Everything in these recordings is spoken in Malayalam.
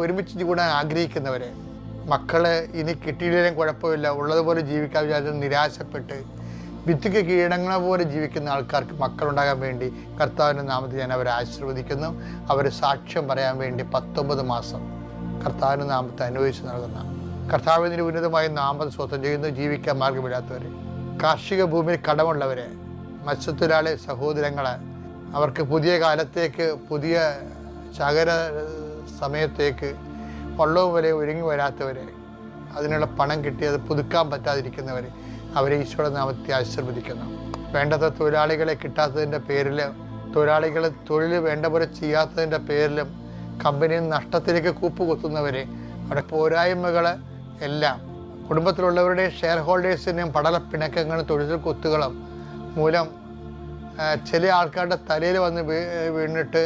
ഒരുമിച്ച് കൂടാൻ ആഗ്രഹിക്കുന്നവരെ, മക്കളെ ഇനി കിട്ടിയില്ലെങ്കിലും കുഴപ്പമില്ല, ഉള്ളതുപോലെ ജീവിക്കാൻ വിചാരിച്ച് നിരാശപ്പെട്ട് ഭിത്തിക്ക് കീഴടങ്ങളെ പോലെ ജീവിക്കുന്ന ആൾക്കാർക്ക് മക്കളുണ്ടാകാൻ വേണ്ടി കർത്താവിൻ്റെ നാമത്തിൽ ഞാൻ അവരെ ആശീർവദിക്കുന്നു. അവർ സാക്ഷ്യം പറയാൻ വേണ്ടി 19 മാസം കർത്താവിൻ്റെ നാമത്തെ അനുവദിച്ച് നൽകുന്ന കർത്താവിൻ്റെ ഉന്നതമായ നാമത്തെ സ്വന്തം ചെയ്യുന്നു. ജീവിക്കാൻ മാർഗമില്ലാത്തവരെ, കാർഷിക ഭൂമിയിൽ കടമുള്ളവരെ, മത്സ്യത്തൊഴിലാളി സഹോദരങ്ങളെ, അവർക്ക് പുതിയ കാലത്തേക്ക്, പുതിയ ശകര സമയത്തേക്ക് വള്ളവും വരെ ഒരുങ്ങി വരാത്തവരെ, അതിനുള്ള പണം കിട്ടി അത് പുതുക്കാൻ പറ്റാതിരിക്കുന്നവരെ, അവരെ ഈശോയുടെ നാമത്തെ ആശീർവദിക്കുന്നു. വേണ്ടത്ര തൊഴിലാളികളെ കിട്ടാത്തതിൻ്റെ പേരിലും, തൊഴിലാളികൾ തൊഴിൽ വേണ്ട പോലെ ചെയ്യാത്തതിൻ്റെ പേരിലും കമ്പനിയിൽ നഷ്ടത്തിലേക്ക് കൂപ്പുകുത്തുന്നവരെ, അവിടെ പോരായ്മകൾ എല്ലാം കുടുംബത്തിലുള്ളവരുടെയും ഷെയർ ഹോൾഡേഴ്സിൻ്റെയും പടലപ്പിണക്കങ്ങളും തൊഴിൽ കുത്തുകളും മൂലം ചില ആൾക്കാരുടെ തലയിൽ വന്ന് വീണിട്ട്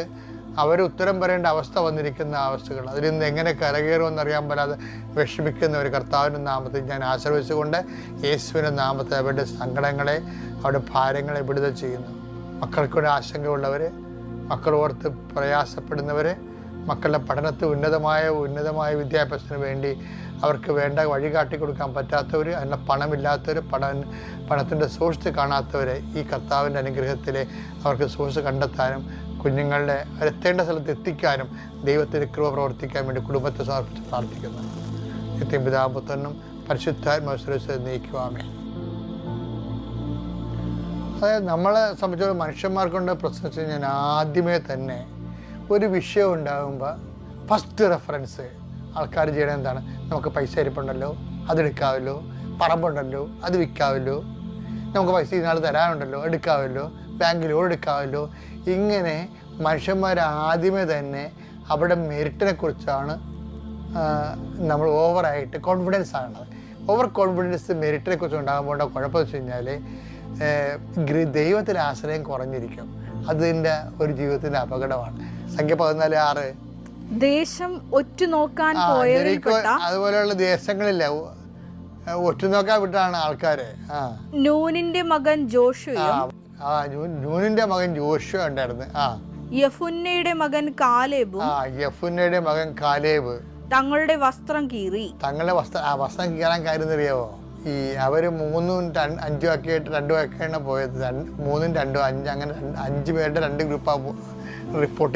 അവർ ഉത്തരം പറയേണ്ട അവസ്ഥ വന്നിരിക്കുന്ന അവസ്ഥകൾ, അതിൽ നിന്ന് എങ്ങനെ കരകയറുമെന്നറിയാൻ പറ്റാതെ വിഷമിക്കുന്ന ഒരു കർത്താവിൻ്റെ നാമത്തിൽ ഞാൻ ആശ്രയിച്ചുകൊണ്ട് യേശുവിൻ്റെ നാമത്തിൽ അവരുടെ സങ്കടങ്ങളെ, അവരുടെ ഭാരങ്ങളെ വിടുതൽ ചെയ്യുന്നു. മക്കൾക്കൂടെ ആശങ്കയുള്ളവർ, മക്കളോർത്ത് പ്രയാസപ്പെടുന്നവർ, മക്കളുടെ പഠനത്തിൽ ഉന്നതമായ വിദ്യാഭ്യാസത്തിന് വേണ്ടി അവർക്ക് വേണ്ട വഴി കാട്ടി കൊടുക്കാൻ പറ്റാത്തവർ, അതിൻ്റെ പണമില്ലാത്തവർ, പണത്തിൻ്റെ സോഴ്സ് കാണാത്തവരെ ഈ കർത്താവിൻ്റെ അനുഗ്രഹത്തിൽ അവർക്ക് സോഴ്സ് കണ്ടെത്താനും കുഞ്ഞുങ്ങളുടെ എത്തേണ്ട സ്ഥലത്ത് എത്തിക്കാനും ദൈവത്തിൻ്റെ കൃപ പ്രവർത്തിക്കാൻ വേണ്ടി കുടുംബത്തെ സമർപ്പിച്ച് പ്രാർത്ഥിക്കുന്നു. നിത്യം പിതാപുത്രനും പരിശുദ്ധാത്മാവിനെ നയിക്കുവാമേ. അതായത് നമ്മളെ സംബന്ധിച്ചോളം മനുഷ്യന്മാർക്കുണ്ട് പ്രശ്നം വെച്ച് കഴിഞ്ഞാൽ ആദ്യമേ തന്നെ ഒരു വിഷയം ഉണ്ടാകുമ്പോൾ ഫസ്റ്റ് റെഫറൻസ് ആൾക്കാർ ചെയ്യണത് എന്താണ്? നമുക്ക് പൈസ ഇരിപ്പുണ്ടല്ലോ, അതെടുക്കാമല്ലോ, പറമ്പുണ്ടല്ലോ, അത് വിൽക്കാമല്ലോ, നമുക്ക് പൈസ ഇന്നാൾ തരാനുണ്ടല്ലോ, എടുക്കാമല്ലോ, ബാങ്ക് ലോൺ എടുക്കാമല്ലോ. ഇങ്ങനെ മനുഷ്യന്മാർ ആദ്യമേ തന്നെ അവിടെ മെറിറ്റിനെ കുറിച്ചാണ് നമ്മൾ ഓവറായിട്ട് കോൺഫിഡൻസ് ആകുന്നത്. ഓവർ കോൺഫിഡൻസ് മെറിറ്റിനെ കുറിച്ച് ഉണ്ടാകുമ്പോൾ കുഴപ്പം വെച്ച് കഴിഞ്ഞാൽ ദൈവത്തിൻ്റെ ആശ്രയം കുറഞ്ഞിരിക്കും. അതിൻ്റെ ഒരു ജീവിതത്തിൻ്റെ അപകടമാണ്. സംഖ്യ 14:6 ദേശം ഒറ്റുനോക്കാൻ അതുപോലെയുള്ള ദേശങ്ങളില്ല, ഒറ്റുനോക്കാൻ വിട്ടാണ് ആൾക്കാര്. നൂനിന്റെ മകൻ ജോഷുവ ഉണ്ടായിരുന്നു. യെഫുന്നയുടെ മകൻ കാലേബ് തങ്ങളുടെ വസ്ത്രം കീറി. വസ്ത്രം കീറാൻ കാര്യം അറിയാവോ? ഈ അവര് 3ഉം 5ഉം ഒക്കെ ആയിട്ട് 2 ഒക്കെയാണ് പോയത്. 3ഉം 2ഉം 5 അങ്ങനെ 5 പേരുടെ 2 ഗ്രൂപ്പാണ് റിപ്പോർട്ട്